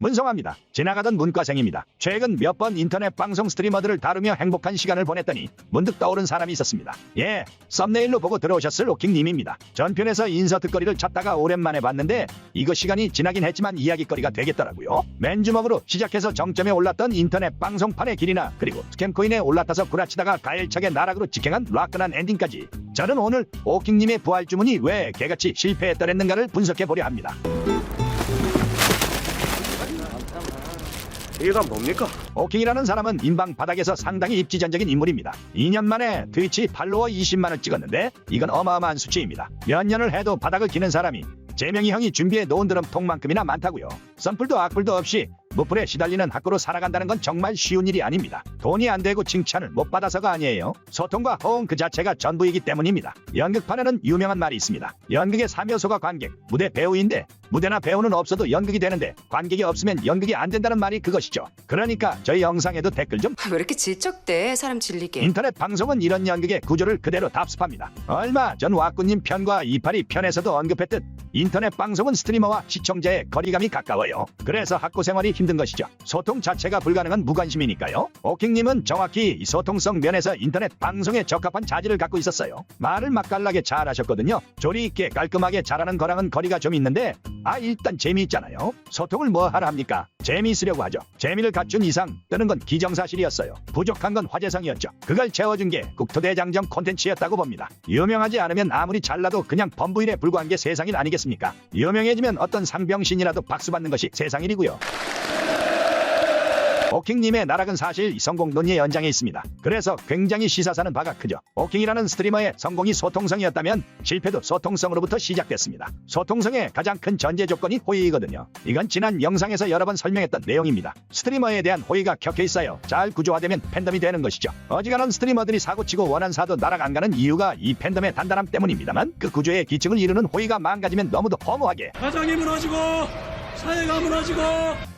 문성화입니다. 지나가던 문과생입니다. 최근 몇 번 인터넷 방송 스트리머들을 다루며 행복한 시간을 보냈더니 문득 떠오른 사람이 있었습니다. 예, 썸네일로 보고 들어오셨을 오킹님입니다. 전편에서 인서트거리를 찾다가 오랜만에 봤는데 이거 시간이 지나긴 했지만 이야기거리가 되겠더라고요. 맨주먹으로 시작해서 정점에 올랐던 인터넷 방송판의 길이나 그리고 스캠코인에 올라타서 구라치다가 가열차게 나락으로 직행한 라끈한 엔딩까지 저는 오늘 오킹님의 부활 주문이 왜 개같이 실패했더랬는가를 분석해보려 합니다. 이게 다 뭡니까? 오킹이라는 사람은 인방 바닥에서 상당히 입지전적인 인물입니다. 2년 만에 트위치 팔로워 20만을 찍었는데 이건 어마어마한 수치입니다. 몇 년을 해도 바닥을 기는 사람이 제명이 형이 준비해 놓은 드럼통만큼이나 많다고요. 썬풀도 악플도 없이 무풀에 시달리는 학구로 살아간다는 건 정말 쉬운 일이 아닙니다. 돈이 안 되고 칭찬을 못 받아서가 아니에요. 소통과 호응 그 자체가 전부이기 때문입니다. 연극판에는 유명한 말이 있습니다. 연극의 3요소가 관객, 무대, 배우인데 무대나 배우는 없어도 연극이 되는데 관객이 없으면 연극이 안 된다는 말이 그것이죠. 그러니까 저희 영상에도 댓글 좀. 왜 이렇게 질적대 사람 질리게. 인터넷 방송은 이런 연극의 구조를 그대로 답습합니다. 얼마 전 와꾸님 편과 이파리 편에서도 언급했듯 인터넷 방송은 스트리머와 시청자의 거리감이 가까워요. 그래서 학교 생활이 힘든 것이죠. 소통 자체가 불가능한 무관심이니까요. 오킹님은 정확히 이 소통성 면에서 인터넷 방송에 적합한 자질을 갖고 있었어요. 말을 맛깔나게 잘하셨거든요. 조리 있게 깔끔하게 잘하는 거랑은 거리가 좀 있는데 일단 재미있잖아요. 소통을 뭐 하라 합니까? 재미있으려고 하죠. 재미를 갖춘 이상 뜨는 건 기정사실이었어요. 부족한 건 화제성이었죠. 그걸 채워준 게 국토대장정 콘텐츠였다고 봅니다. 유명하지 않으면 아무리 잘나도 그냥 범부일에 불과한 게 세상일 아니겠습니까? 유명해지면 어떤 상병신이라도 박수받는 것이 세상일이고요. 오킹님의 나락은 사실 성공 논의의 연장에 있습니다. 그래서 굉장히 시사사는 바가 크죠. 오킹이라는 스트리머의 성공이 소통성이었다면 실패도 소통성으로부터 시작됐습니다. 소통성의 가장 큰 전제 조건이 호의이거든요. 이건 지난 영상에서 여러 번 설명했던 내용입니다. 스트리머에 대한 호의가 켜켜 있어요. 잘 구조화되면 팬덤이 되는 것이죠. 어지간한 스트리머들이 사고치고 원한사도 나락 안 가는 이유가 이 팬덤의 단단함 때문입니다만 그 구조의 기층을 이루는 호의가 망가지면 너무도 허무하게 가장이 무너지고 사회가 무너지고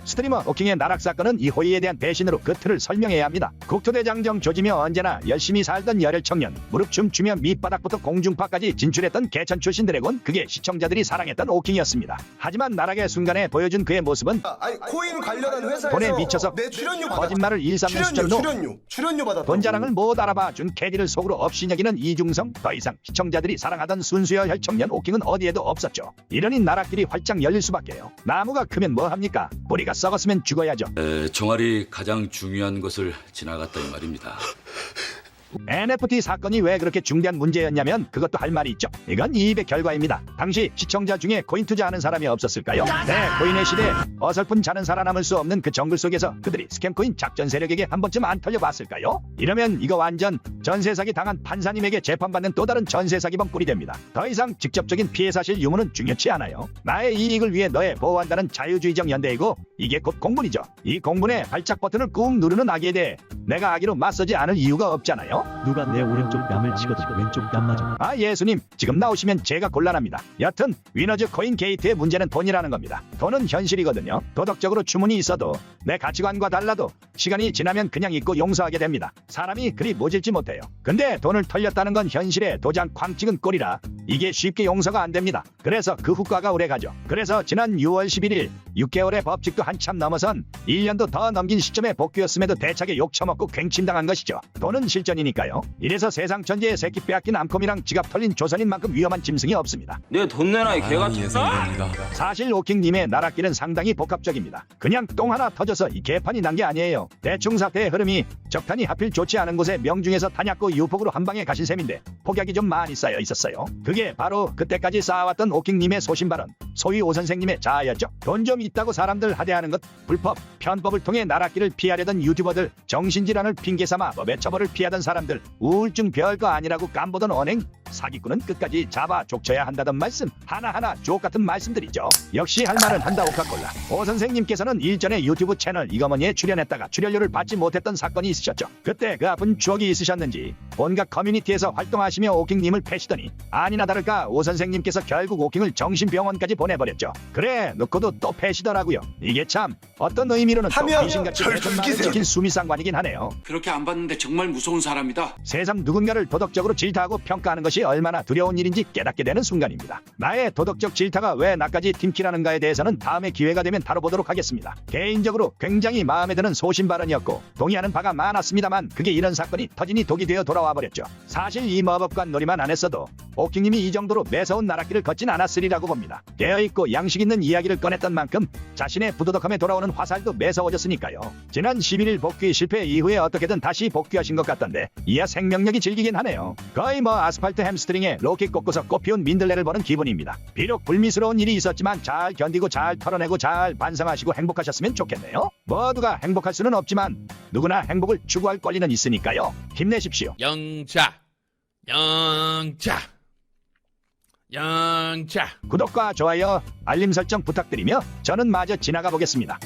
스트리머 오킹의 나락 사건은 이 호의에 대한 배신으로 그 틀을 설명해야 합니다. 국토대장정 조지며 언제나 열심히 살던 열혈 청년, 무릎 춤추며 밑바닥부터 공중파까지 진출했던 개천 출신 드래곤, 그게 시청자들이 사랑했던 오킹이었습니다. 하지만 나락의 순간에 보여준 그의 모습은 코인 관련한 회사에서 돈에 미쳐서 내 출연료 거짓말을 일삼는 수준으로 출연료 받았다고. 돈 자랑을 못 알아봐 준 캐디를 속으로 없이 여기는 이중성, 더 이상 시청자들이 사랑하던 순수열 청년 오킹은 어디에도 없었죠. 이러니 나락길이 활짝 열릴 수밖에요. 나무가 크면 뭐합니까? 뿌리가 썩었으면 죽어야죠. 종알이 가장 중요한 것을 지나갔다 이 말입니다. NFT 사건이 왜 그렇게 중대한 문제였냐면 그것도 할 말이 있죠. 이건 이입의 결과입니다. 당시 시청자 중에 코인 투자하는 사람이 없었을까요? 네, 코인의 시대 어설픈 자는 살아남을 수 없는 그 정글 속에서 그들이 스캠코인 작전 세력에게 한 번쯤 안 털려봤을까요? 이러면 이거 완전 전세 사기 당한 판사님에게 재판받는 또 다른 전세 사기범 꼴이 됩니다. 더 이상 직접적인 피해 사실 유무는 중요치 않아요. 나의 이익을 위해 너의 보호한다는 자유주의적 연대이고 이게 곧 공분이죠. 이 공분의 발작 버튼을 꾹 누르는 악에 대해 내가 악의로 맞서지 않을 이유가 없잖아요. 누가 내 오른쪽 뺨을 치거든 왼쪽 뺨마저. 예수님 지금 나오시면 제가 곤란합니다. 여튼 위너즈 코인 게이트의 문제는 돈이라는 겁니다. 돈은 현실이거든요. 도덕적으로 주문이 있어도 내 가치관과 달라도 시간이 지나면 그냥 잊고 용서하게 됩니다. 사람이 그리 모질지 못해요. 근데 돈을 털렸다는 건 현실에 도장 쾅 찍은 꼴이라 이게 쉽게 용서가 안 됩니다. 그래서 그 후과가 오래가죠. 그래서 지난 6월 11일 6개월의 법칙도 한참 넘어선 1년도 더 넘긴 시점에 복귀였음에도 대차게 욕 처먹고 괭침당한 것이죠. 돈은 실전이니까요. 이래서 세상 천지의 새끼 빼앗긴 암컴이랑 지갑 털린 조선인만큼 위험한 짐승이 없습니다. 내 돈 내놔 이 개같은. 사실 오킹님의 나락길은 상당히 복합적입니다. 그냥 똥 하나 터져서 이 개판이 난 게 아니에요. 대충 사태의 흐름이 적탄이 하필 좋지 않은 곳에 명중에서 탄약고 유폭으로 한 방에 가신 셈인데 폭약이 좀 많이 쌓여 있었어요. 그게 바로 그때까지 쌓아왔던 오킹님의 소신 발언, 소위 오 선생님의 자아였죠. 돈 좀 있다고 사람들 하대하는 것, 불법, 편법을 통해 나락길을 피하려던 유튜버들, 정신질환을 핑계삼아 법의 처벌을 피하던 사람들, 우울증 별거 아니라고 깜보던 언행, 사기꾼은 끝까지 잡아 족쳐야 한다던 말씀, 하나하나 족같은 말씀들이죠. 역시 할 말은 한다 오카콜라. 오 선생님께서는 일전에 유튜브 채널 이거머니에 출연했다가 출연료를 받지 못했던 사건이 있으셨죠. 그때 그 아픈 추억이 있으셨는지 온갖 커뮤니티에서 활동하시며 오킹님을 패시더니 아니나 다를까 오 선생님께서 결국 오킹을 정신병원까지 보내버렸죠. 그래 놓고도 또 패시더라고요. 이게 참 어떤 의미로는 또 귀신같이 대전만을 지킨 수미상관이긴 하네요. 그렇게 안 봤는데 정말 무서운 사람이다. 새삼 누군가를 도덕적으로 질타하고 평가하는 것이 것이 얼마나 두려운 일인지 깨닫게 되는 순간입니다. 나의 도덕적 질타가 왜 나까지 팀키라는가에 대해서는 다음에 기회가 되면 다뤄보도록 하겠습니다. 개인적으로 굉장히 마음에 드는 소신 발언이었고 동의하는 바가 많았습니다만 그게 이런 사건이 터지니 독이 되어 돌아와 버렸죠. 사실 이 마법관 놀이만 안 했어도 오킹님이 이 정도로 매서운 나랏길을 걷진 않았으리라고 봅니다. 깨어있고 양식 있는 이야기를 꺼냈던 만큼 자신의 부도덕함에 돌아오는 화살도 매서워졌으니까요. 지난 11일 복귀 실패 이후에 어떻게든 다시 복귀하신 것 같던데 이야 생명력이 질기긴 하네요. 거의 뭐 아스팔트 햄스트링에 로켓 꽂고서 꽃피운 민들레를 보는 기분입니다. 비록 불미스러운 일이 있었지만 잘 견디고 잘 털어내고 잘 반성하시고 행복하셨으면 좋겠네요. 모두가 행복할 수는 없지만 누구나 행복을 추구할 권리는 있으니까요. 힘내십시오. 영자, 영자, 영자. 구독과 좋아요, 알림 설정 부탁드리며 저는 마저 지나가 보겠습니다.